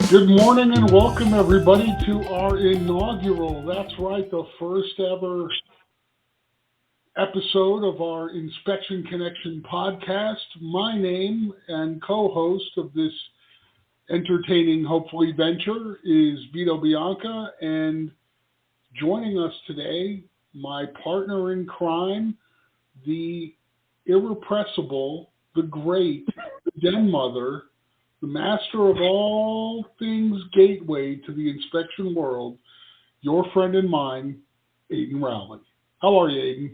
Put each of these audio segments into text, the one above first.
Good morning and welcome everybody to our inaugural, that's right, the first ever episode of our Inspection Connection podcast. My name and co-host of this entertaining, hopefully, venture is Vito Bianca, and joining us today, my partner in crime, the irrepressible, the great, the den mother, the master of all things gateway to the inspection world, your friend and mine, Adyn Rowley. How are you, Adyn?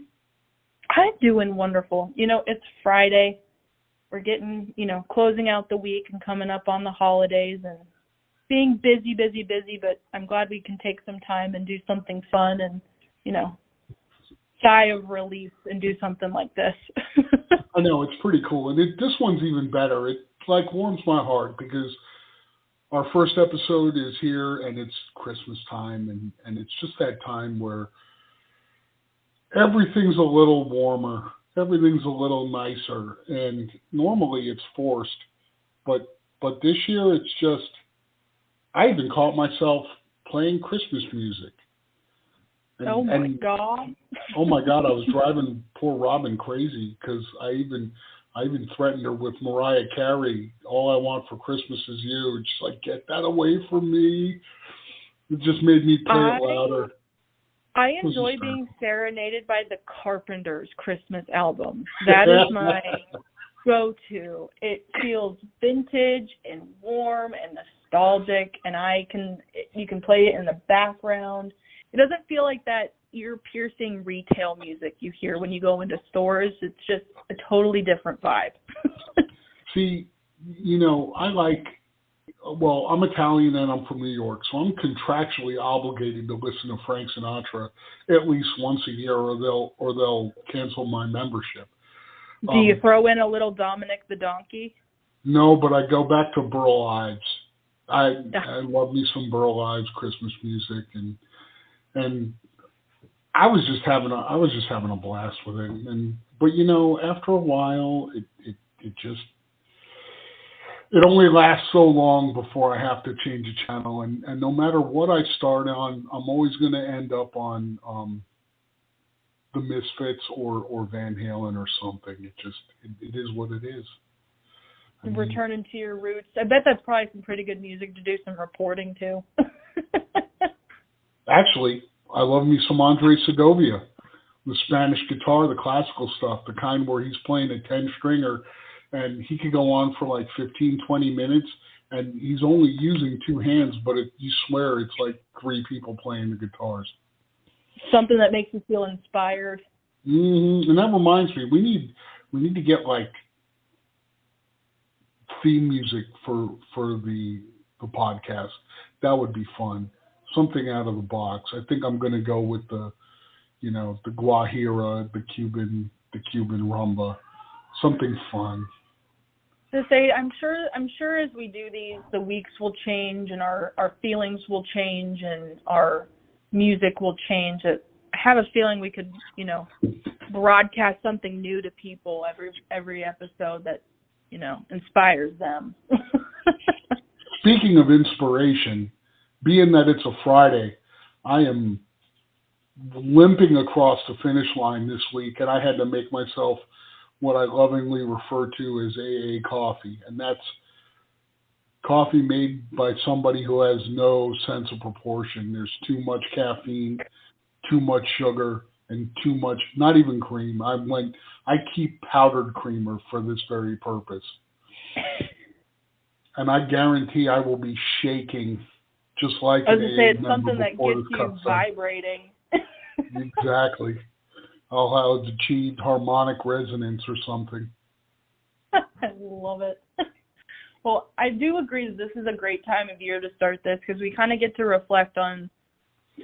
I'm doing wonderful. It's Friday. We're getting, closing out the week and coming up on the holidays and being busy, but I'm glad we can take some time and do something fun and, sigh of relief and do something like this. I know, it's pretty cool. And this one's even better. It warms my heart because our first episode is here and it's Christmas time and it's just that time where everything's a little warmer, everything's a little nicer, and normally it's forced, but this year it's just, I even caught myself playing Christmas music. Oh my God, I was driving poor Robin crazy because I even threatened her with Mariah Carey, All I Want for Christmas Is You. It's just like, get that away from me. It just made me play it louder. I enjoy being serenaded by the Carpenters' Christmas album. That is my go-to. It feels vintage and warm and nostalgic, and you can play it in the background. It doesn't feel like that ear-piercing retail music you hear when you go into stores. It's just a totally different vibe. See, I'm Italian and I'm from New York, so I'm contractually obligated to listen to Frank Sinatra at least once a year, or they'll cancel my membership. Do you throw in a little Dominic the Donkey? No, but I go back to Burl Ives. I love me some Burl Ives Christmas music, and I was just having a blast with it. But after a while, it only lasts so long before I have to change a channel, and no matter what I start on, I'm always going to end up on the Misfits or Van Halen or something. It is what it is. Returning to your roots. I bet that's probably some pretty good music to do some reporting to. Actually, I love me some Andre Segovia, the Spanish guitar, the classical stuff, the kind where he's playing a 10-stringer, and he could go on for like 15, 20 minutes, and he's only using two hands, but you swear it's like three people playing the guitars. Something that makes you feel inspired. Mm-hmm. And that reminds me, we need to get like theme music for the podcast. That would be fun. Something out of the box. I think I'm going to go with the Guajira, the Cuban rumba, something fun. To say, I'm sure as we do these, the weeks will change and our feelings will change and our music will change. I have a feeling we could, broadcast something new to people every episode that, inspires them. Speaking of inspiration, being that it's a Friday, I am limping across the finish line this week, and I had to make myself what I lovingly refer to as AA coffee, and that's coffee made by somebody who has no sense of proportion. There's too much caffeine, too much sugar, and too much, not even cream. I keep powdered creamer for this very purpose. And I guarantee I will be shaking just like I was going to say, it's something that gets you vibrating. Exactly. I'll have achieved harmonic resonance or something. I love it. Well, I do agree that this is a great time of year to start this because we kind of get to reflect on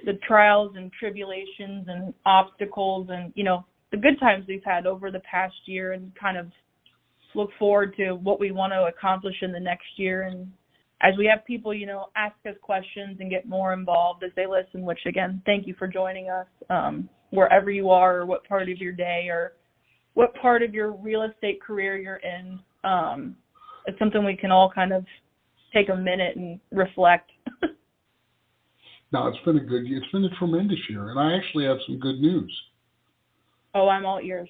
the trials and tribulations and obstacles and, the good times we've had over the past year and kind of look forward to what we want to accomplish in the next year. And as we have people, ask us questions and get more involved as they listen, which, again, thank you for joining us wherever you are or what part of your day or what part of your real estate career you're in. It's something we can all kind of take a minute and reflect. No, it's been a tremendous year, and I actually have some good news. Oh, I'm all ears.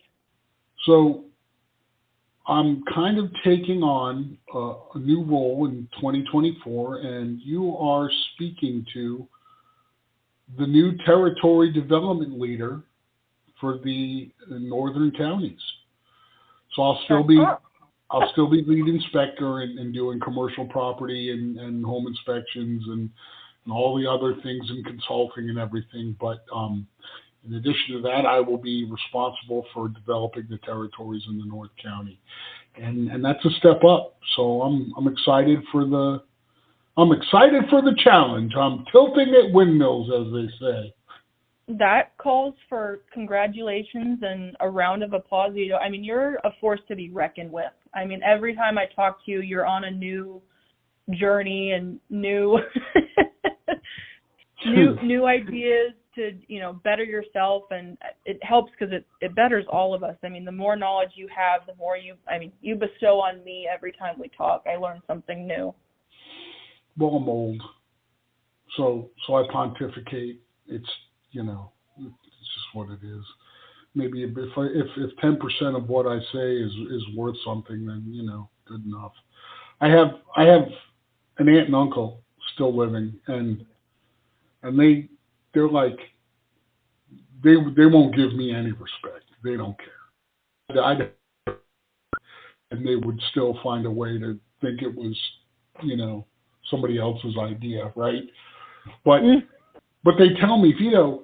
So I'm kind of taking on a new role in 2024, and you are speaking to the new territory development leader for the northern counties. So I'll still be lead inspector and doing commercial property and home inspections and all the other things in consulting and everything. But in addition to that, I will be responsible for developing the territories in the North County, and that's a step up. So I'm excited for the challenge. I'm tilting at windmills, as they say. That calls for congratulations and a round of applause. I mean, you're a force to be reckoned with. I mean, every time I talk to you, you're on a new journey and new new ideas to, better yourself, and it helps because it betters all of us. I mean, the more knowledge you have, the more you bestow on me every time we talk. I learn something new. Well, I'm old, so I pontificate. It's just what it is. Maybe if 10% of what I say is worth something, then good enough. I have an aunt and uncle still living, and they're like, they won't give me any respect. They don't care. And they would still find a way to think it was somebody else's idea, right? But they tell me, Vito,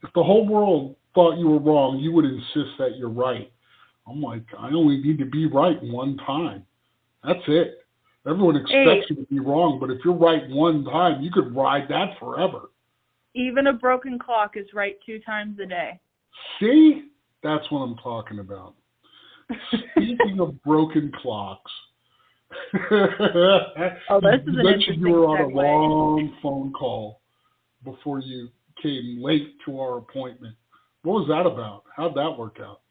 if the whole world thought you were wrong, you would insist that you're right. I'm like, I only need to be right one time. That's it. Everyone expects you to be wrong, but if you're right one time, you could ride that forever. Even a broken clock is right 2 times a day. See? That's what I'm talking about. Speaking of broken clocks, this is you mentioned you were on a long phone call before you came late to our appointment. What was that about? How'd that work out?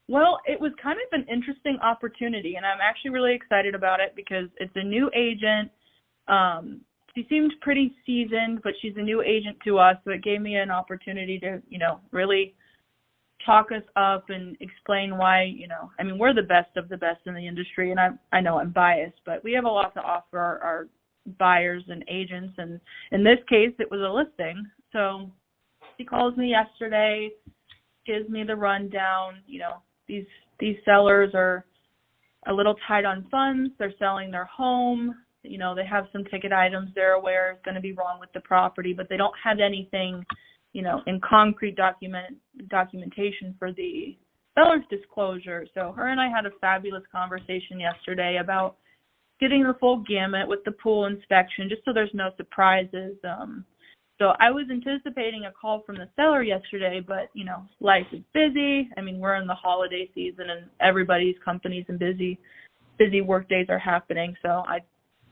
Well, it was kind of an interesting opportunity, and I'm actually really excited about it because it's a new agent. She seemed pretty seasoned, but she's a new agent to us, so it gave me an opportunity to, really talk us up and explain why, we're the best of the best in the industry, and I know I'm biased, but we have a lot to offer our buyers and agents, and in this case, it was a listing. So she calls me yesterday, gives me the rundown. These sellers are a little tight on funds. They're selling their home. They have some ticket items they're aware is going to be wrong with the property, but they don't have anything, in concrete documentation for the seller's disclosure. So her and I had a fabulous conversation yesterday about getting the full gamut with the pool inspection, just so there's no surprises. So I was anticipating a call from the seller yesterday, but, life is busy. We're in the holiday season and everybody's companies and busy work days are happening. So I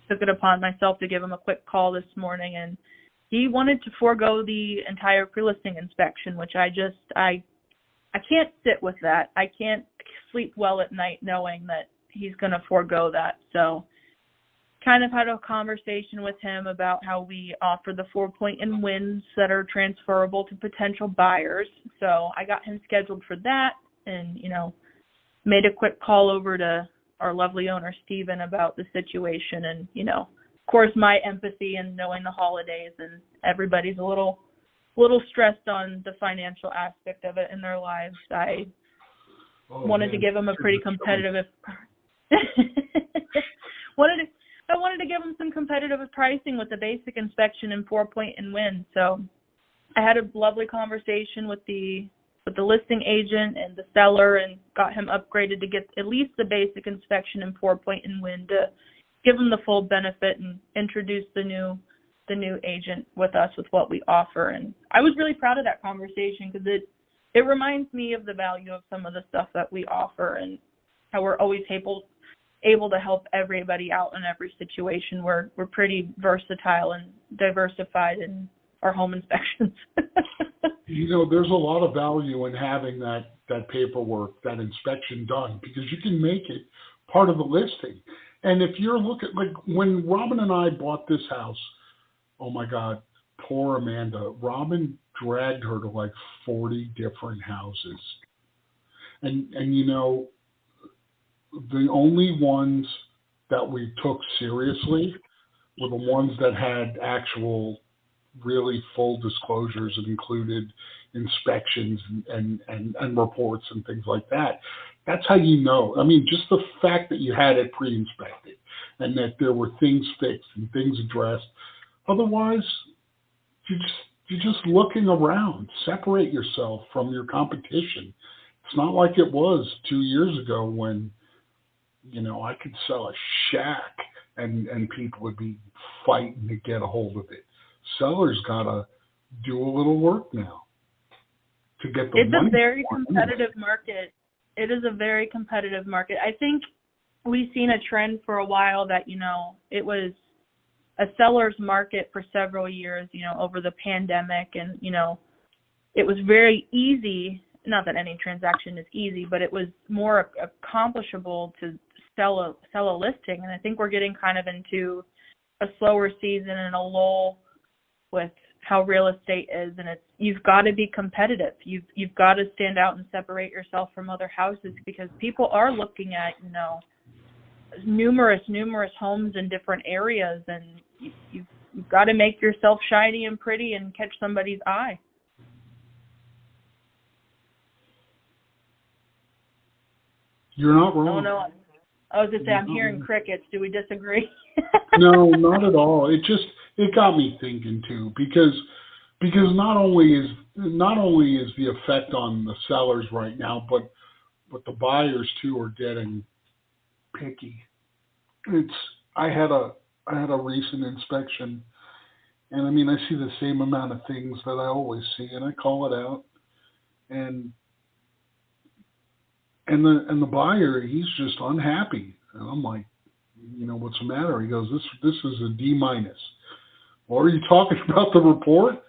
took it upon myself to give him a quick call this morning, and he wanted to forego the entire pre-listing inspection, which I can't sit with that. I can't sleep well at night knowing that he's going to forego that. So kind of had a conversation with him about how we offer the 4-point and wins that are transferable to potential buyers. So I got him scheduled for that and, made a quick call over to our lovely owner, Steven, about the situation. And, of course, my empathy and knowing the holidays and everybody's a little stressed on the financial aspect of it in their lives. I wanted to give him a pretty competitive I wanted to give them some competitive pricing with the basic inspection and 4-point and win. So I had a lovely conversation with the listing agent and the seller and got him upgraded to get at least the basic inspection and 4-point and win to give him the full benefit and introduce the new agent with us with what we offer. And I was really proud of that conversation because it reminds me of the value of some of the stuff that we offer and how we're always able to help everybody out in every situation. We're pretty versatile and diversified in our home inspections. There's a lot of value in having that paperwork, that inspection done, because you can make it part of the listing. And if you're looking, like when Robin and I bought this house, oh my God, poor Amanda. Robin dragged her to like 40 different houses. And you know, the only ones that we took seriously were the ones that had actual, really full disclosures that included inspections and reports and things like that. That's how you know. I mean, just the fact that you had it pre-inspected and that there were things fixed and things addressed. Otherwise, you're just looking around. Separate yourself from your competition. It's not like it was 2 years ago when, you know, I could sell a shack and people would be fighting to get a hold of it. Sellers gotta do a little work now to get the money. It's a very competitive market. It is a very competitive market. I think we've seen a trend for a while that, you know, it was a seller's market for several years, you know, over the pandemic. And, you know, it was very easy, not that any transaction is easy, but it was more accomplishable to sell a listing. And I think we're getting kind of into a slower season and a lull with how real estate is, and you've got to be competitive. You've got to stand out and separate yourself from other houses because people are looking at, you know, numerous homes in different areas, and you've got to make yourself shiny and pretty and catch somebody's eye. You're not wrong. Oh, no. I was just saying, I'm hearing crickets. Do we disagree? No, not at all. It got me thinking too, because not only is the effect on the sellers right now, but the buyers too are getting picky. I had a recent inspection, and I mean I see the same amount of things that I always see, and I call it out, and the buyer, he's just unhappy, and I'm like, you know, what's the matter? He goes, this is a D minus. Well, are you talking about the report,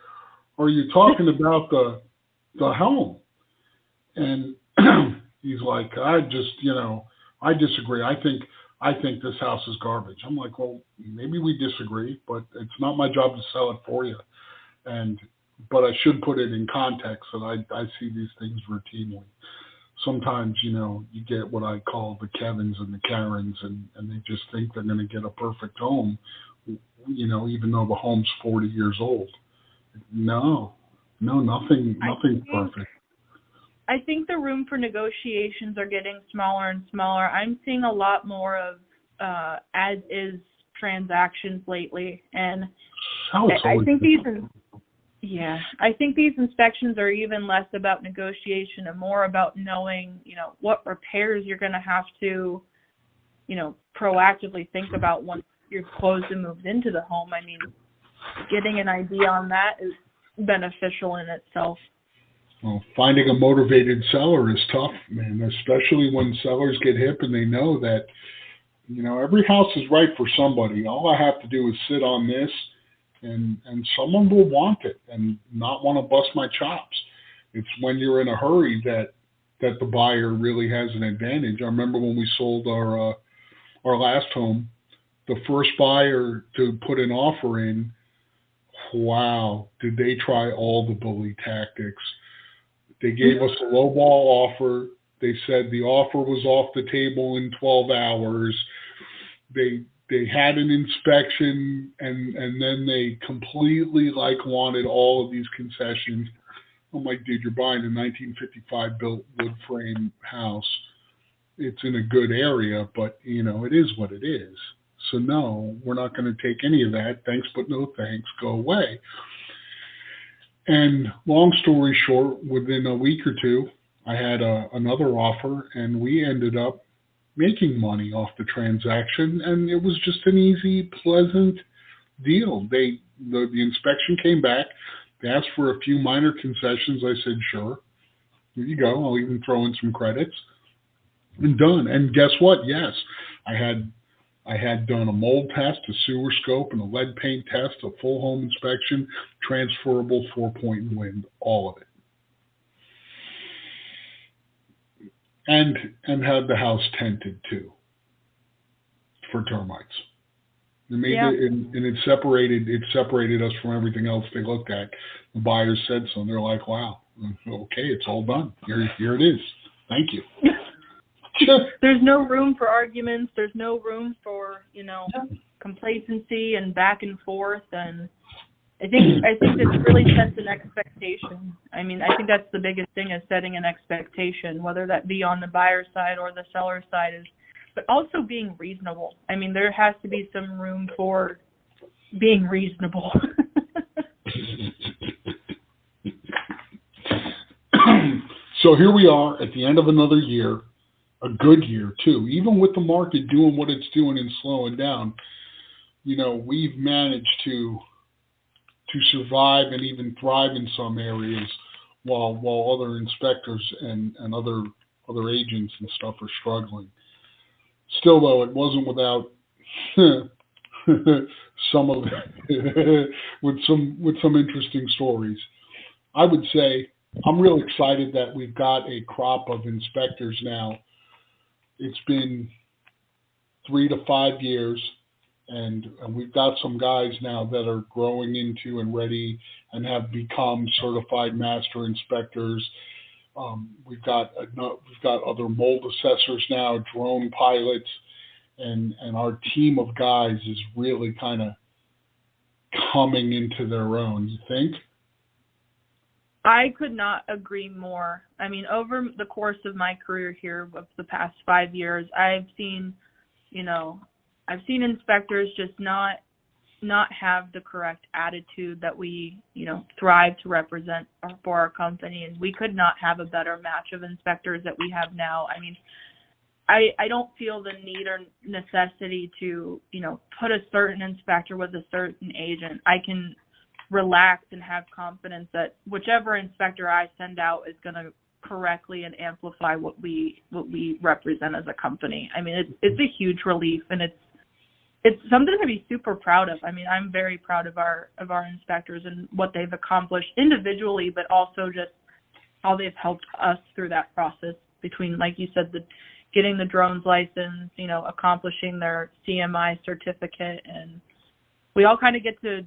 or are you talking about the home? And he's like, I disagree. I think this house is garbage. I'm like, well, maybe we disagree, but it's not my job to sell it for you. But I should put it in context that I see these things routinely. Sometimes, you know, you get what I call the Kevins and the Karens, and they just think they're going to get a perfect home, you know, even though the home's 40 years old. No, nothing perfect. I think the room for negotiations are getting smaller and smaller. I'm seeing a lot more of as-is transactions lately, and I think these inspections are even less about negotiation and more about knowing, you know, what repairs you're going to have to, you know, proactively think about once you're closed and moved into the home. I mean, getting an idea on that is beneficial in itself. Well, finding a motivated seller is tough, man, especially when sellers get hip and they know that, you know, every house is right for somebody. All I have to do is sit on this, and someone will want it and not want to bust my chops. It's when you're in a hurry that the buyer really has an advantage. I remember when we sold our last home, the first buyer to put an offer in, wow, did they try all the bully tactics. They gave us a lowball offer. They said the offer was off the table in 12 hours. They had an inspection, and then they completely wanted all of these concessions. I'm like, dude, you're buying a 1955 built wood frame house. It's in a good area, but you know, it is what it is. So no, we're not going to take any of that. Thanks, but no thanks. Go away. And long story short, within a week or two, I had another offer, and we ended up making money off the transaction, and it was just an easy, pleasant deal. The inspection came back. They asked for a few minor concessions. I said, sure, here you go. I'll even throw in some credits, and done. And guess what? Yes, I had done a mold test, a sewer scope, and a lead paint test, a full home inspection, transferable 4-point wind, all of it. And had the house tented too. for termites. It made it, and it separated us from everything else they looked at. The buyers said so. And they're like, wow, okay, it's all done. Here it is. Thank you. There's no room for arguments. There's no room for, complacency and back and forth. And I think it really sets an expectation. I mean, I think that's the biggest thing, is setting an expectation, whether that be on the buyer side or the seller side, but also being reasonable. I mean, there has to be some room for being reasonable. So here we are at the end of another year, a good year too. Even with the market doing what it's doing and slowing down, we've managed to survive and even thrive in some areas, while other inspectors and other agents and stuff are struggling. Still, though, it wasn't without some of with some interesting stories. I would say I'm real excited that we've got a crop of inspectors now. It's been 3 to 5 years, and we've got some guys now that are growing into and ready and have become certified master inspectors. We've got other mold assessors now, drone pilots, and our team of guys is really kind of coming into their own. You think? I could not agree more. I mean, over the course of my career here of the past 5 years, I've seen inspectors just not have the correct attitude that we, thrive to represent for our company. And we could not have a better match of inspectors that we have now. I mean, I don't feel the need or necessity to, put a certain inspector with a certain agent. I can relax and have confidence that whichever inspector I send out is going to correctly and amplify what we represent as a company. I mean, it's a huge relief, and it's something to be super proud of. I mean, I'm very proud of our inspectors and what they've accomplished individually, but also just how they've helped us through that process between, like you said, getting the drones license, accomplishing their CMI certificate, and we all kind of get to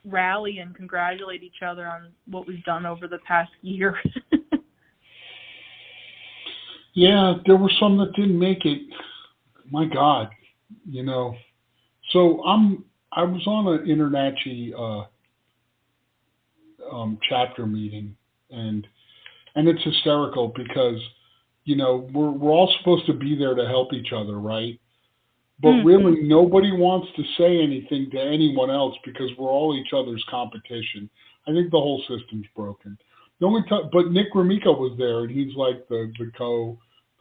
rally and congratulate each other on what we've done over the past year. Yeah, there were some that didn't make it. My God, So I was on an InterNACHI chapter meeting, and it's hysterical because we're all supposed to be there to help each other, right? But really, nobody wants to say anything to anyone else because we're all each other's competition. I think the whole system's broken. The only but Nick Gromyko was there, and he's like the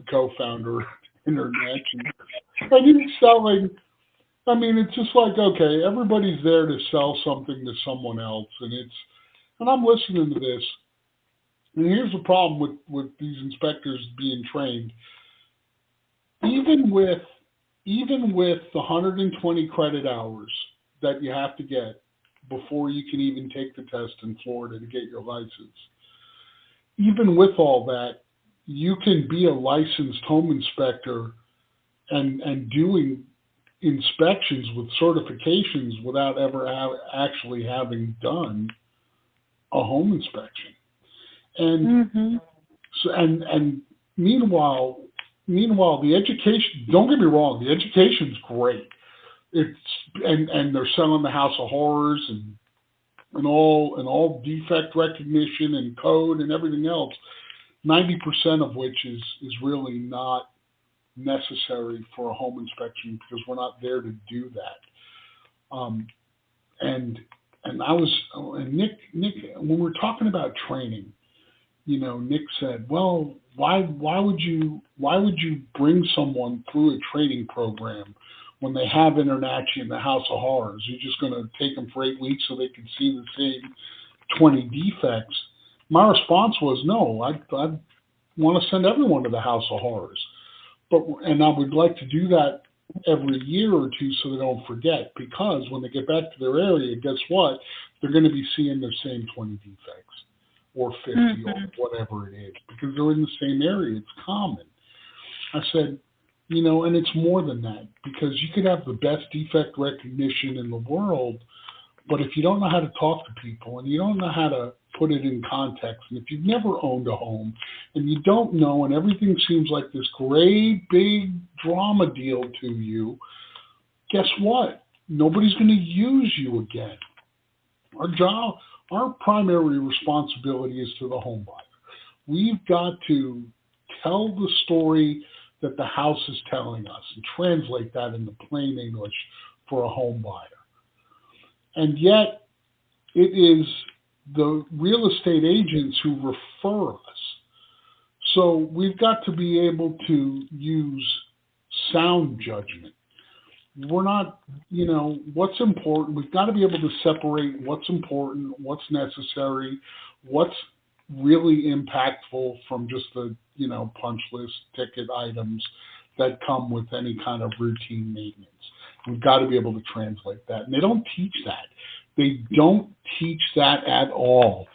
co-founder of InterNACHI. And he's selling. I mean, it's just like, okay, everybody's there to sell something to someone else, and I'm listening to this. And here's the problem with these inspectors being trained. Even with the 120 credit hours that you have to get before you can even take the test in Florida to get your license, even with all that, you can be a licensed home inspector and doing inspections with certifications without ever actually having done a home inspection. And so, and meanwhile, the education, don't get me wrong, the education's great. And they're selling the House of Horrors and all defect recognition and code and everything else, 90% of which is really not necessary for a home inspection because we're not there to do that. And Nick, when we're talking about training, Nick said, well, why would you bring someone through a training program when they have InterNACHI and the House of Horrors? You're just going to take them for 8 weeks so they can see the same 20 defects. My response was, no, I want to send everyone to the House of Horrors. And I would like to do that every year or two so they don't forget, because when they get back to their area, guess what? They're going to be seeing their same 20 defects or 50 or whatever it is, because they're in the same area. It's common. I said, And it's more than that, because you could have the best defect recognition in the world, but if you don't know how to talk to people and you don't know how to put it in context, and if you've never owned a home and you don't know, and everything seems like this great big drama deal to you, guess what? Nobody's going to use you again. Our primary responsibility is to the home buyer. We've got to tell the story that the house is telling us and translate that into plain English for a home buyer. And yet, it is the real estate agents who refer us. So we've got to be able to use sound judgment. We're not, what's important. We've got to be able to separate what's important, what's necessary, what's really impactful from just the, punch list ticket items that come with any kind of routine maintenance. We've got to be able to translate that. And they don't teach that. They don't teach that at all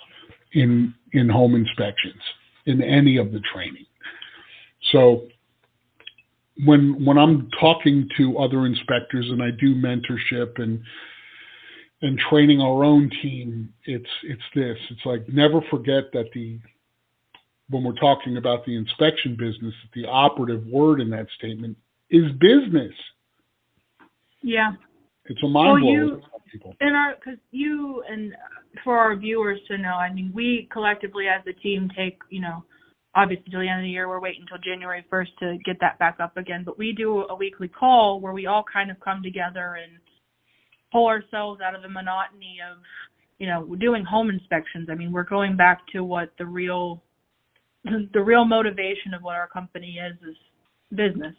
in home inspections, in any of the training. So when I'm talking to other inspectors and I do mentorship and training our own team, it's this. It's like, never forget that when we're talking about the inspection business, the operative word in that statement is business. Yeah. It's a mind blower for people. Because you and for our viewers to know, we collectively as a team take, obviously till the end of the year, we're waiting until January 1st to get that back up again. But we do a weekly call where we all kind of come together and pull ourselves out of the monotony of, doing home inspections. We're going back to what the real motivation of what our company is business.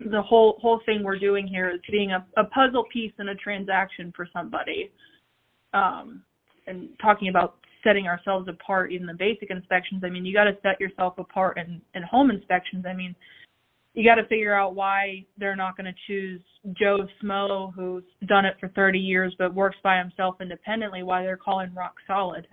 The whole thing we're doing here is being a puzzle piece in a transaction for somebody. And talking about setting ourselves apart in the basic inspections, you got to set yourself apart in home inspections. You got to figure out why they're not going to choose Joe Smo, who's done it for 30 years but works by himself independently, why they're calling rock solid.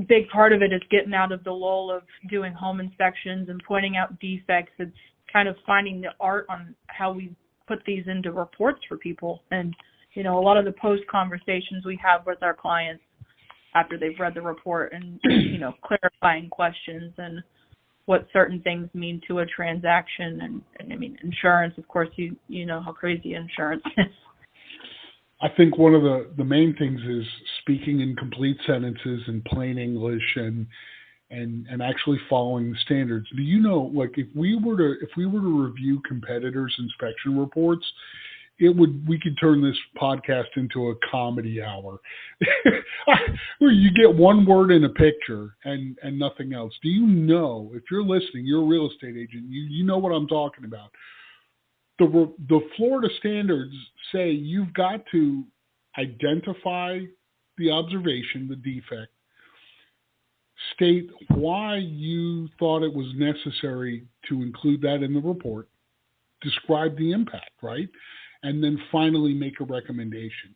Big part of it is getting out of the lull of doing home inspections and pointing out defects. It's kind of finding the art on how we put these into reports for people. And, a lot of the post conversations we have with our clients after they've read the report and, clarifying questions and what certain things mean to a transaction. And insurance, of course, you know how crazy insurance is. I think one of the main things is speaking in complete sentences in plain English and actually following the standards. Do you know, if we were to review competitors' inspection reports, we could turn this podcast into a comedy hour where you get one word in a picture and nothing else. Do you know, if you're listening, you're a real estate agent, you know what I'm talking about. The Florida standards say you've got to identify the observation, the defect, state why you thought it was necessary to include that in the report, describe the impact, right? And then finally make a recommendation.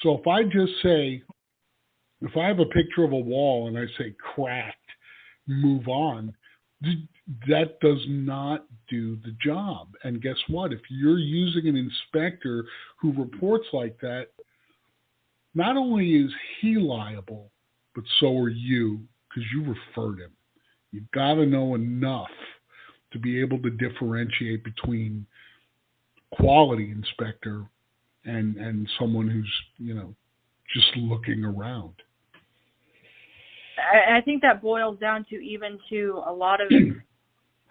So if I have a picture of a wall and I say cracked, move on, that does not do the job. And guess what? If you're using an inspector who reports like that, not only is he liable, but so are you, because you referred him. You've got to know enough to be able to differentiate between quality inspector and someone who's, just looking around. I think that boils down to even to a lot of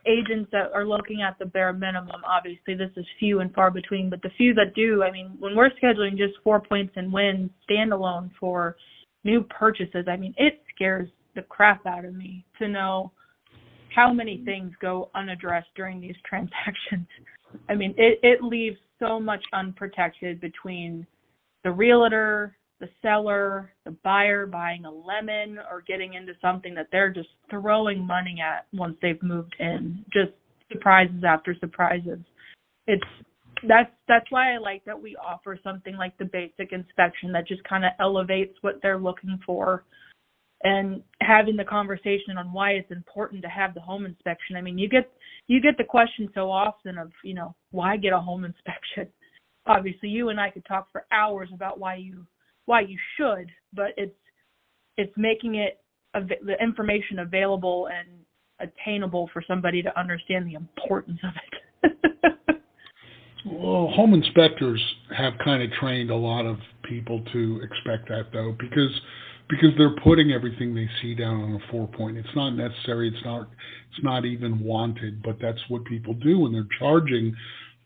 agents that are looking at the bare minimum. Obviously, this is few and far between, but the few that do, when we're scheduling just 4 points and wins standalone for new purchases, it scares the crap out of me to know how many things go unaddressed during these transactions. It leaves so much unprotected between the realtor, the seller, the buyer buying a lemon or getting into something that they're just throwing money at once they've moved in. Just surprises after surprises. That's why I like that we offer something like the basic inspection that just kind of elevates what they're looking for and having the conversation on why it's important to have the home inspection. I mean, you get the question so often of, why get a home inspection? Obviously, you and I could talk for hours about why you should, but it's making it the information available and attainable for somebody to understand the importance of it. Well, home inspectors have kind of trained a lot of people to expect that, though, because they're putting everything they see down on a 4-point. It's not necessary. It's not even wanted, but that's what people do, and they're charging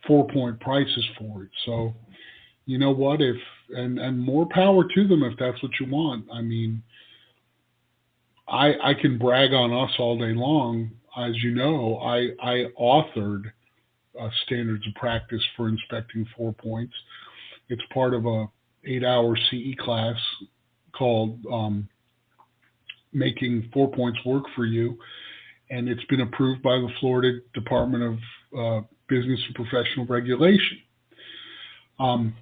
4-point prices for it. So, you know what? And more power to them if that's what you want. I mean, I can brag on us all day long. As you know, I authored standards of practice for inspecting 4 points. It's part of a 8-hour CE class called Making 4 Points Work for You, and it's been approved by the Florida Department of Business and Professional Regulation. And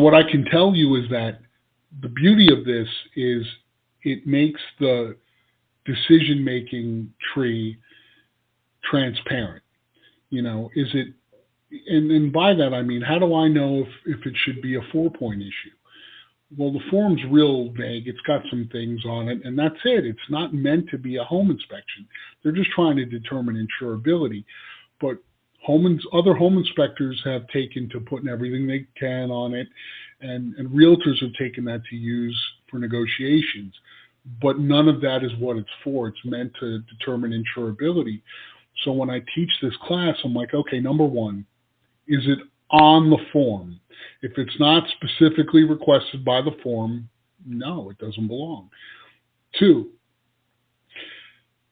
what I can tell you is that the beauty of this is it makes the decision-making tree transparent. Is it, and by that I mean, how do I know if it should be a 4-point issue? Well, the form's real vague. It's got some things on it, and that's it. It's not meant to be a home inspection. They're just trying to determine insurability. But other home inspectors have taken to putting everything they can on it, and realtors have taken that to use for negotiations. But none of that is what it's for. It's meant to determine insurability. So when I teach this class, I'm like, okay, number one, is it on the form? If it's not specifically requested by the form, no, it doesn't belong. 2,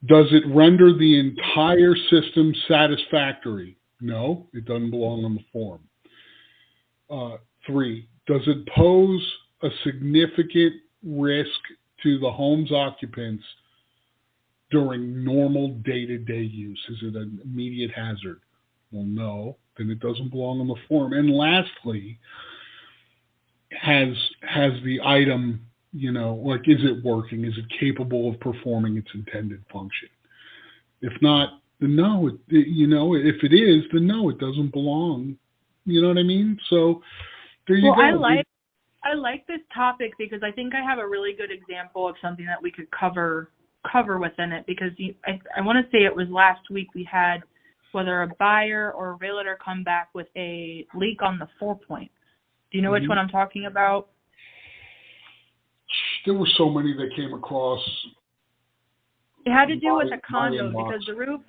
does it render the entire system satisfactory? No, it doesn't belong on the form. 3, does it pose a significant risk to the home's occupants during normal day-to-day use? Is it an immediate hazard? Well, no, then it doesn't belong on the form. And lastly, has the item, is it working? Is it capable of performing its intended function? If not, then no. If it is, then no, it doesn't belong. You know what I mean? So there you go. I like this topic because I think I have a really good example of something that we could cover within it, because I want to say it was last week we had whether a buyer or a realtor come back with a leak on the 4-point. Do you know which one I'm talking about? There were so many that came across. It had to do with a condo because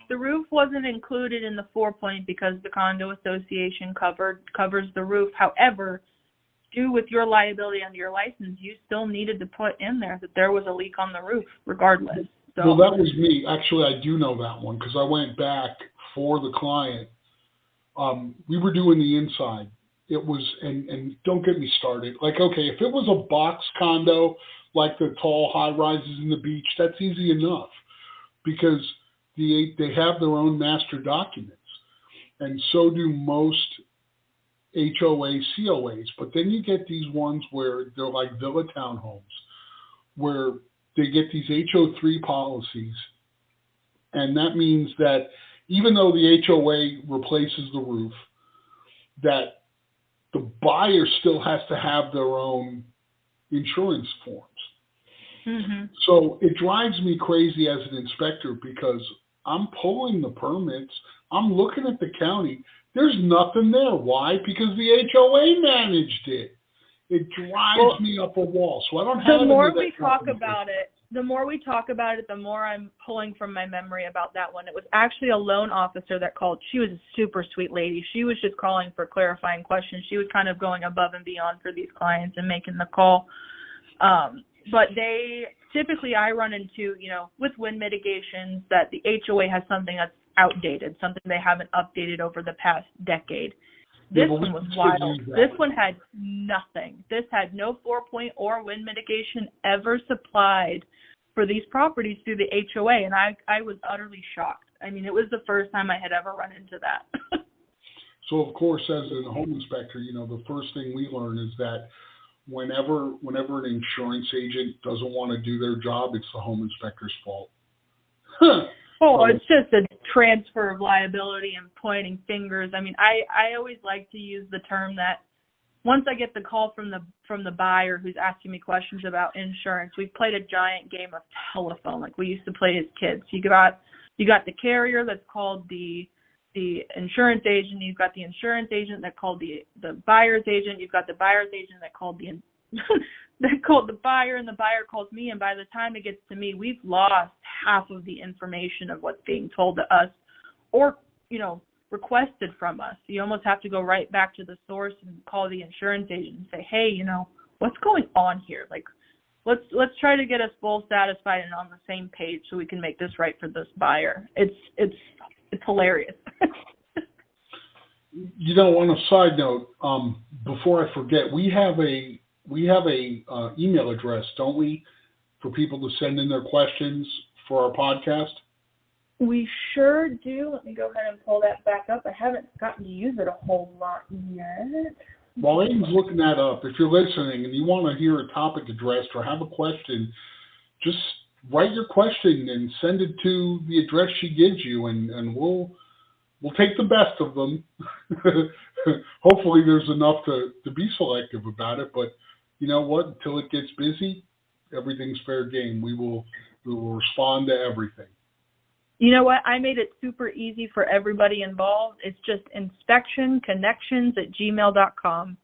the roof wasn't included in the 4-point because the condo association covers the roof. However, due with your liability under your license, you still needed to put in there that there was a leak on the roof regardless. So, well, that was me. Actually, I do know that one because I went back for the client. We were doing the inside. It was, and don't get me started. Like, okay, if it was a box condo, like the tall high rises in the beach, that's easy enough because they have their own master documents, and so do most HOA, COAs. But then you get these ones where they're like villa townhomes, where they get these HO3 policies, and that means that even though the HOA replaces the roof, that the buyer still has to have their own insurance forms. Mm-hmm. So it drives me crazy as an inspector because I'm pulling the permits. I'm looking at the county. There's nothing there. Why? Because the HOA managed it. It drives me up a wall. So I don't have. The more we talk about it, the more I'm pulling from my memory about that one. It was actually a loan officer that called. She was a super sweet lady. She was just calling for clarifying questions. She was kind of going above and beyond for these clients and making the call. But typically I run into, with wind mitigations that the HOA has something that's outdated, something they haven't updated over the past decade. This one was wild. This one had nothing. This had no 4-point or wind mitigation ever supplied for these properties through the HOA, and I was utterly shocked. I mean, it was the first time I had ever run into that. So, of course, as a home inspector, the first thing we learn is that whenever an insurance agent doesn't want to do their job, it's the home inspector's fault. Oh, it's just a transfer of liability and pointing fingers. I mean, I always like to use the term that once I get the call from the buyer who's asking me questions about insurance, we've played a giant game of telephone like we used to play as kids. You got the carrier that's called the insurance agent. You've got the insurance agent that called the buyer's agent. You've got the buyer's agent that called that called the buyer, and the buyer calls me. And by the time it gets to me, we've lost half of the information of what's being told to us, or requested from us. You almost have to go right back to the source and call the insurance agent and say, hey, what's going on here? Like, let's try to get us both satisfied and on the same page so we can make this right for this buyer. It's hilarious. On a side note, before I forget, we have a email address, don't we, for people to send in their questions for our podcast? We sure do. Let me go ahead and pull that back up. I haven't gotten to use it a whole lot yet. While Aiden's looking that up, if you're listening and you want to hear a topic addressed or have a question, just write your question and send it to the address she gives you, and we'll take the best of them. Hopefully there's enough to be selective about it, but you know what? Until it gets busy, everything's fair game. We will respond to everything. You know what? I made it super easy for everybody involved. It's just inspectionconnections@gmail.com.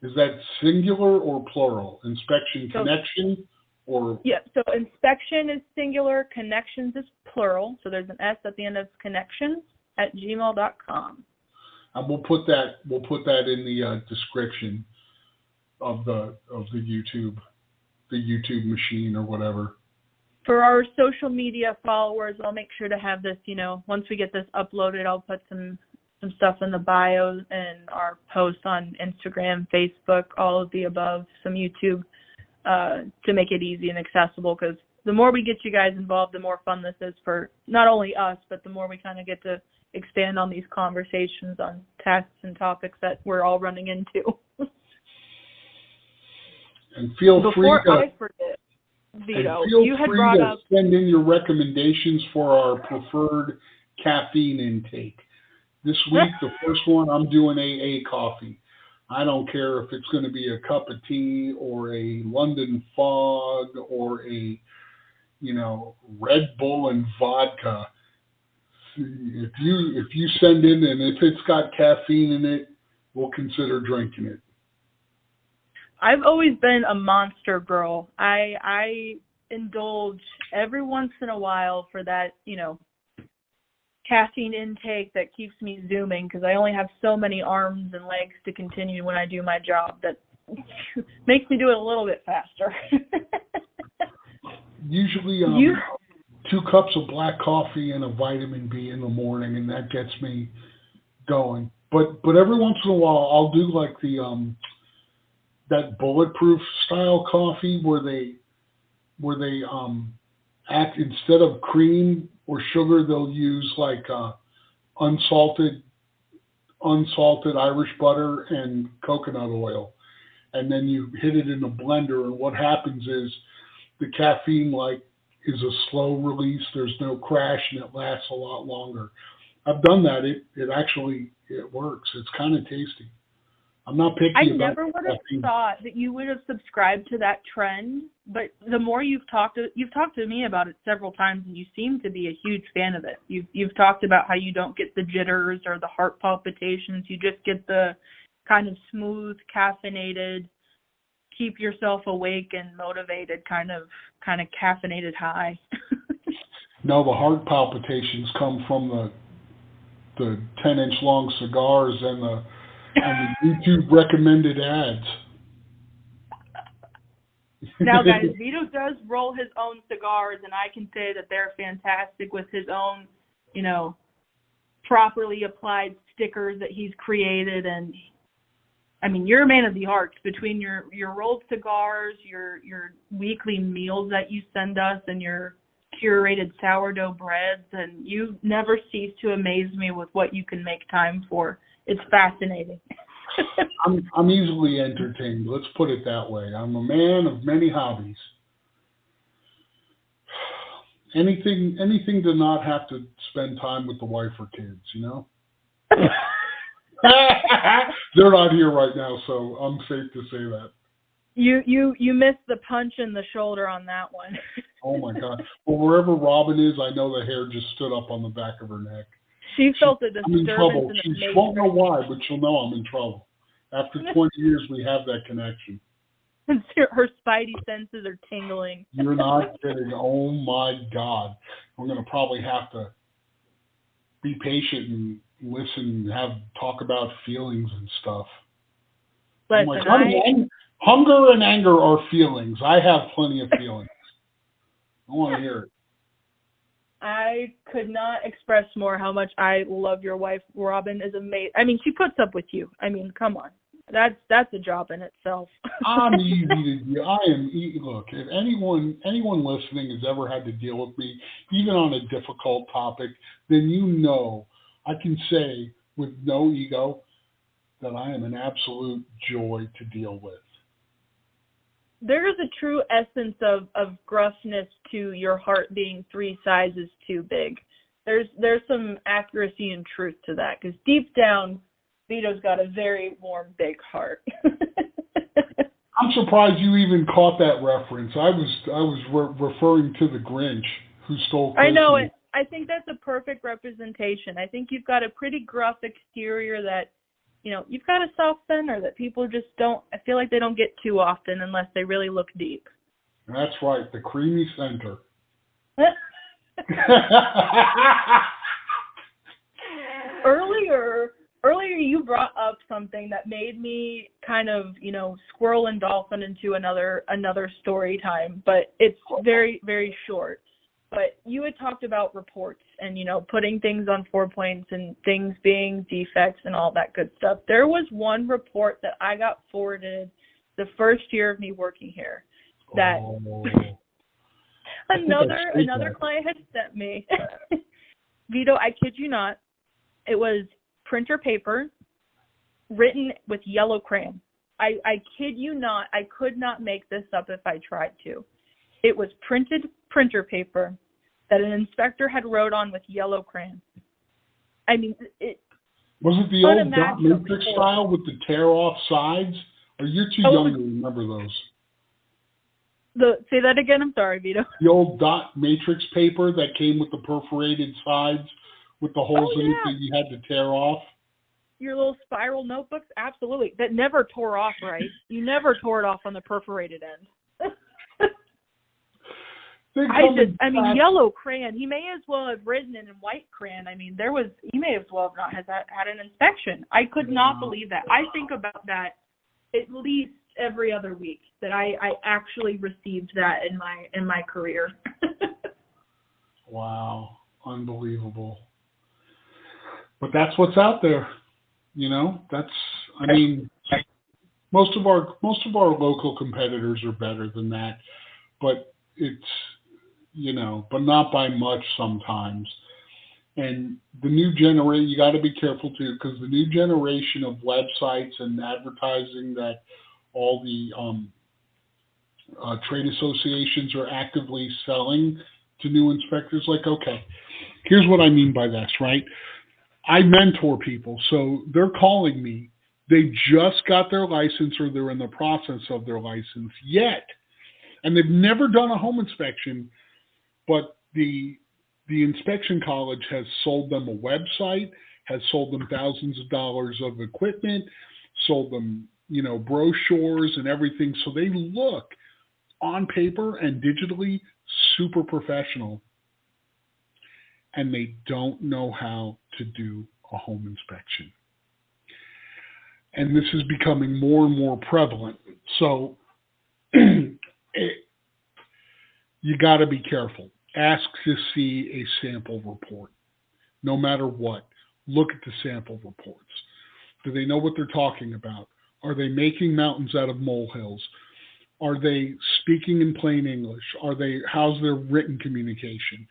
Is that singular or plural? Inspection connection or? Yeah, so inspection is singular, connections is plural. So there's an S at the end of connections@gmail.com. And we'll put that in the description of the YouTube machine or whatever. For our social media followers, I'll make sure to have this, once we get this uploaded, I'll put some stuff in the bio and our posts on Instagram, Facebook, all of the above, some YouTube, to make it easy and accessible, because the more we get you guys involved, the more fun this is for not only us, but the more we kind of get to expand on these conversations on tasks and topics that we're all running into. And feel free I forget, Vito, you had brought up, send in your recommendations for our preferred caffeine intake. This week, the first one, I'm doing AA coffee. I don't care if it's going to be a cup of tea or a London Fog or a, Red Bull and vodka. If you send in, and if it's got caffeine in it, we'll consider drinking it. I've always been a Monster girl. I indulge every once in a while for that, caffeine intake that keeps me zooming, because I only have so many arms and legs to continue when I do my job. That makes me do it a little bit faster. Usually 2 cups of black coffee and a vitamin B in the morning, and that gets me going. But every once in a while, I'll do like the that bulletproof style coffee where they act, instead of cream or sugar, they'll use like unsalted Irish butter and coconut oil, and then you hit it in a blender, and what happens is the caffeine is a slow release. There's no crash, and it lasts a lot longer. I've done that. It works. It's kind of tasty. I'm not picky about I never would have thought that you would have subscribed to that trend, but the more you've talked to me about it several times, and you seem to be a huge fan of it. You've talked about how you don't get the jitters or the heart palpitations. You just get the kind of smooth, caffeinated, keep yourself awake and motivated kind of caffeinated high. No, the heart palpitations come from the 10-inch long cigars and the YouTube recommended ads. Now, guys, Vito does roll his own cigars, and I can say that they're fantastic with his own, properly applied stickers that he's created. And I mean, you're a man of the arts between your rolled cigars, your weekly meals that you send us, and your curated sourdough breads, and you never cease to amaze me with what you can make time for. It's fascinating. I'm easily entertained. Let's put it that way. I'm a man of many hobbies. Anything to not have to spend time with the wife or kids, you know? They're not here right now, so I'm safe to say that. You missed the punch in the shoulder on that one. Oh my God. Well, wherever Robin is, I know the hair just stood up on the back of her neck. She felt a I'm in trouble. disturbance She won't know why, but she'll know I'm in trouble. After 20 years, we have that connection. Her spidey senses are tingling. You're not kidding. Oh my God. I'm going to probably have to be patient and listen and talk about feelings and stuff. Listen, hunger and anger are feelings. I have plenty of feelings. I want to hear it. I could not express more how much I love your wife. Robin is amazing. I mean, she puts up with you. I mean, come on. That's a job in itself. I'm easy to deal. I am. Look, if anyone listening has ever had to deal with me, even on a difficult topic, then you know I can say with no ego that I am an absolute joy to deal with. There is a true essence of gruffness to your heart being 3 sizes too big. There's some accuracy and truth to that, because deep down, Vito's got a very warm, big heart. I'm surprised you even caught that reference. I was referring to the Grinch who stole Christmas. I know it. I think that's a perfect representation. I think you've got a pretty gruff exterior that, you know, you've got a soft center that people just don't, I feel like they don't get too often unless they really look deep. That's right, the creamy center. Earlier you brought up something that made me kind of, you know, squirrel and dolphin into another story time, but it's very, very short. But you had talked about reports and, you know, putting things on 4 points and things being defects and all that good stuff. There was one report that I got forwarded the first year of me working here that another client had sent me. Vito, I kid you not, it was printer paper written with yellow crayon. I kid you not, I could not make this up if I tried to. It was printed printer paper that an inspector had wrote on with yellow crayon. I mean, was it the old dot matrix style with the tear-off sides? Or you're too young to remember those? Say that again. I'm sorry, Vito. The old dot matrix paper that came with the perforated sides with the holes in it that you had to tear off. Your little spiral notebooks, absolutely. That never tore off, right? You never tore it off on the perforated end. I mean, yellow crayon. He may as well have written it in white crayon. I mean, he may as well have not had an inspection. I could not believe that. I think about that at least every other week, that I actually received that in my career. Wow, unbelievable. But that's what's out there, you know. I mean, most of our local competitors are better than that, but it's, you know, but not by much sometimes. And the new generation, you got to be careful too, because the new generation of websites and advertising that all the trade associations are actively selling to new inspectors. Like, okay, here's what I mean by this, right? I mentor people, so they're calling me. They just got their license or they're in the process of their license yet, and they've never done a home inspection, but the inspection college has sold them a website, has sold them thousands of dollars of equipment, sold them, you know, brochures and everything. So they look on paper and digitally super professional, and they don't know how to do a home inspection. And this is becoming more and more prevalent. So you got to be careful. Ask to see a sample report. No matter what, look at the sample reports. Do they know what they're talking about? Are they making mountains out of molehills? Are they speaking in plain English? How's their written communication?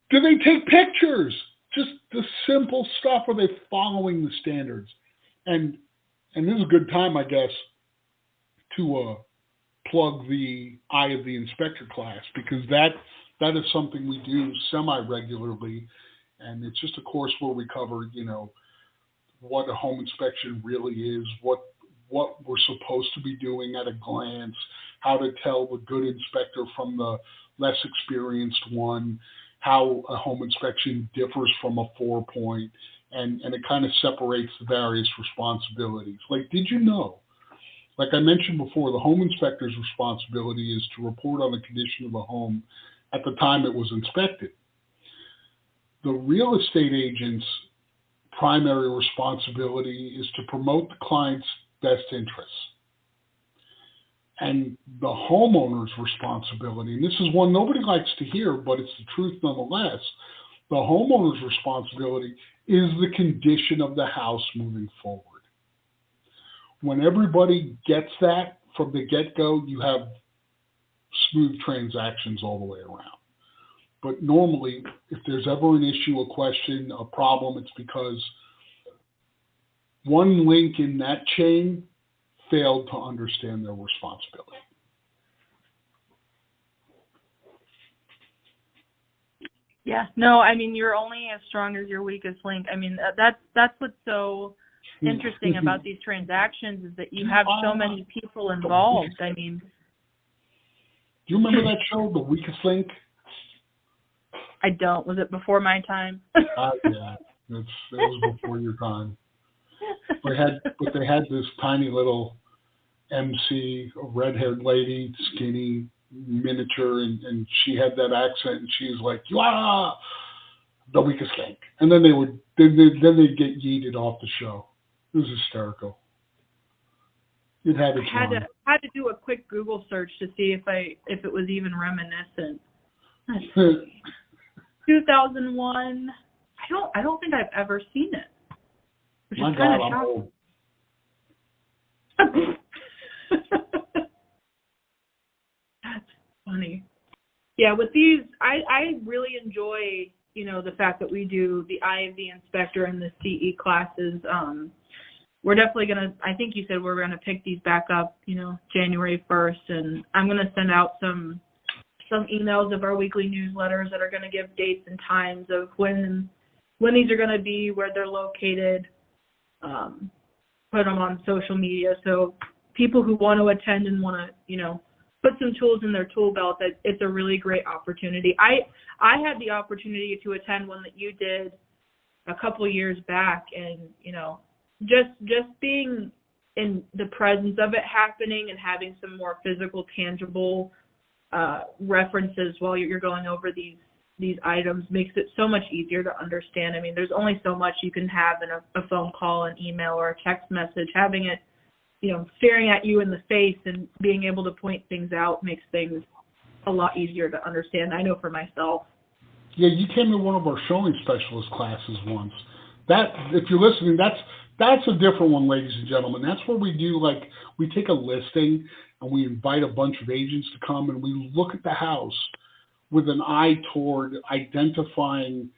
Do they take pictures? Just the simple stuff. Are they following the standards? And And this is a good time, I guess, to plug the Eye of the Inspector class, because that is something we do semi-regularly, and it's just a course where we cover, what a home inspection really is, what we're supposed to be doing at a glance, how to tell the good inspector from the less experienced one, how a home inspection differs from a 4-point, and it kind of separates the various responsibilities. Like, did you know, like I mentioned before, the home inspector's responsibility is to report on the condition of the home at the time it was inspected. The real estate agent's primary responsibility is to promote the client's best interests. And the homeowner's responsibility, and this is one nobody likes to hear, but it's the truth nonetheless, the homeowner's responsibility is the condition of the house moving forward. When everybody gets that from the get-go, you have smooth transactions all the way around. But normally, if there's ever an issue, a question, a problem, it's because one link in that chain failed to understand their responsibility. Yeah, no, I mean, you're only as strong as your weakest link. I mean, that's what's so interesting about these transactions, is that you have so many people involved. I mean, do you remember that show, The Weakest Link? I don't. Was it before my time? Yeah, it was before your time. They had this tiny little MC, a red-haired lady, skinny, miniature, and she had that accent, and she was like, "You are the weakest link," and then they'd get yeeted off the show. It was hysterical. It had its fun. I had to do a quick Google search to see if it was even reminiscent. 2001. I don't think I've ever seen it. Which My is God, kind I'm of old. That's funny. Yeah, with these, I really enjoy, the fact that we do the Eye of the Inspector and the CE classes. We're definitely going to, I think you said we're going to pick these back up, January 1st, and I'm going to send out some emails of our weekly newsletters that are going to give dates and times of when these are going to be, where they're located, put them on social media. So people who want to attend and want to, put some tools in their tool belt, that it's a really great opportunity. I had the opportunity to attend one that you did a couple of years back, and, just being in the presence of it happening and having some more physical, tangible references while you're going over these items makes it so much easier to understand. I mean, there's only so much you can have in a phone call, an email, or a text message. Having it, staring at you in the face and being able to point things out makes things a lot easier to understand. I know for myself. Yeah, you came to one of our showing specialist classes once. That, if you're listening, that's a different one, ladies and gentlemen. That's where we do, we take a listing and we invite a bunch of agents to come, and we look at the house with an eye toward identifying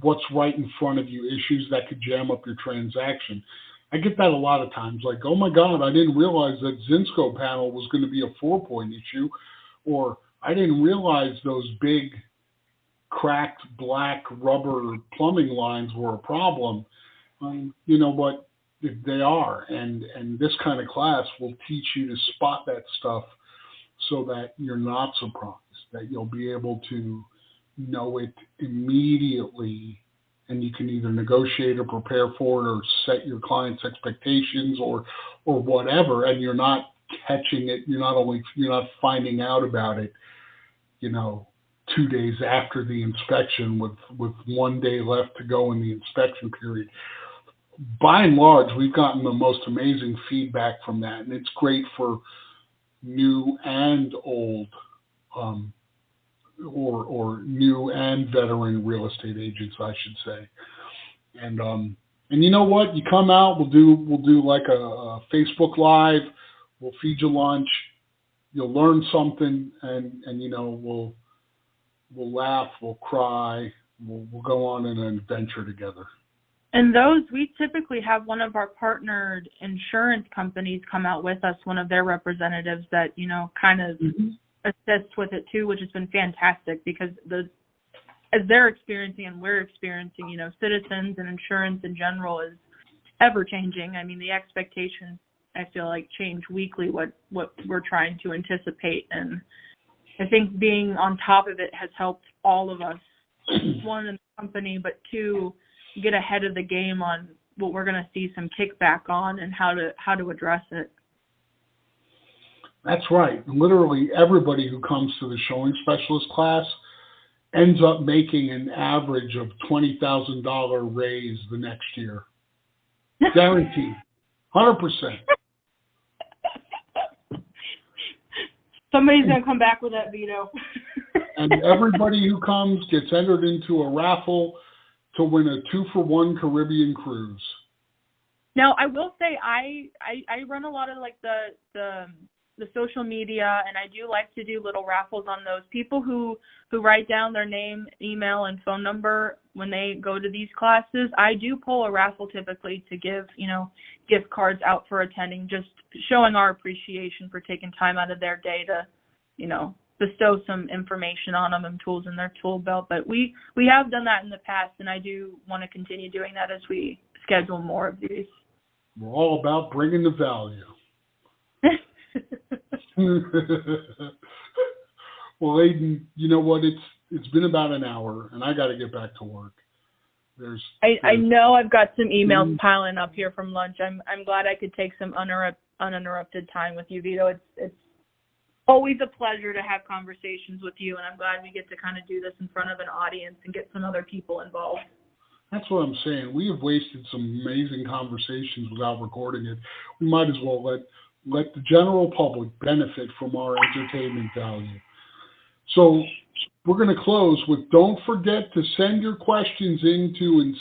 what's right in front of you, issues that could jam up your transaction. I get that a lot of times, like, oh my God, I didn't realize that Zinsco panel was going to be a 4-point issue, or I didn't realize those big cracked black rubber plumbing lines were a problem. You know what? They are, and this kind of class will teach you to spot that stuff so that you're not surprised, that you'll be able to know it immediately, and you can either negotiate or prepare for it or set your client's expectations or whatever, and you're not catching it. You're not finding out about it, 2 days after the inspection with 1 day left to go in the inspection period. By and large, we've gotten the most amazing feedback from that, and it's great for new and old, or new and veteran real estate agents, I should say. And you know what? You come out, we'll do like a Facebook Live. We'll feed you lunch. You'll learn something, and we'll laugh, we'll cry, we'll go on an adventure together. And those, we typically have one of our partnered insurance companies come out with us, one of their representatives that, you know, kind of assist with it too, which has been fantastic because as they're experiencing and we're experiencing, you know, citizens and insurance in general is ever changing. I mean, the expectations, I feel like, change weekly what we're trying to anticipate. And I think being on top of it has helped all of us, one, in the company, but two, get ahead of the game on what we're going to see some kickback on and how to address it. That's right. Literally everybody who comes to the showing specialist class ends up making an average of $20,000 raise the next year. Guaranteed. 100%. Somebody's going to come back with that, Vito. And everybody who comes gets entered into a raffle to win a 2-for-1 Caribbean cruise. Now, I will say I run a lot of like the social media, and I do like to do little raffles on those. People who write down their name, email, and phone number when they go to these classes, I do pull a raffle typically to give, you know, gift cards out for attending, just showing our appreciation for taking time out of their day to, you know, bestow some information on them and tools in their tool belt. But we have done that in the past, and I do want to continue doing that as we schedule more of these. We're all about bringing the value. Well, Adyn, you know what? It's been about an hour, and I got to get back to work. I know I've got some emails piling up here from lunch. I'm glad I could take some uninterrupted time with you, Vito. It's always a pleasure to have conversations with you, and I'm glad we get to kind of do this in front of an audience and get some other people involved. That's what I'm saying. We have wasted some amazing conversations without recording it. We might as well let the general public benefit from our entertainment value. So we're going to close with, don't forget to send your questions into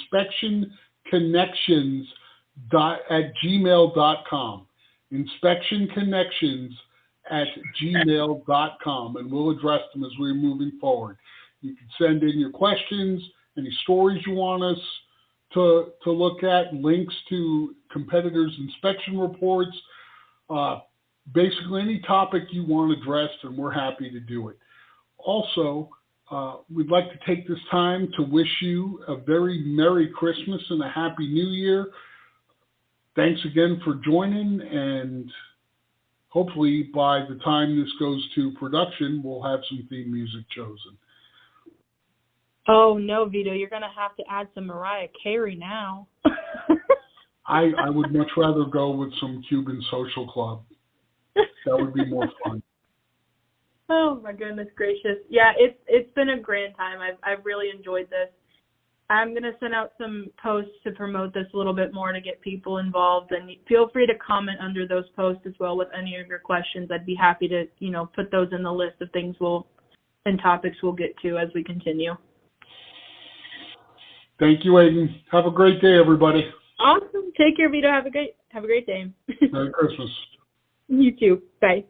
inspectionconnections@gmail.com. inspectionconnections@gmail.com, and we'll address them as we're moving forward. You can send in your questions, any stories you want us to look at, links to competitors' inspection reports, basically any topic you want addressed, and we're happy to do it. Also, we'd like to take this time to wish you a very Merry Christmas and a Happy New Year. Thanks again for joining, and hopefully by the time this goes to production, we'll have some theme music chosen. Oh, no, Vito, you're going to have to add some Mariah Carey now. I would much rather go with some Cuban Social Club. That would be more fun. Oh, my goodness gracious. Yeah, it's been a grand time. I've really enjoyed this. I'm going to send out some posts to promote this a little bit more to get people involved, and feel free to comment under those posts as well with any of your questions. I'd be happy to, you know, put those in the list of things and topics we'll get to as we continue. Thank you, Adyn. Have a great day, everybody. Awesome. Take care, Vito. Have a great day. Merry Christmas. You too. Bye.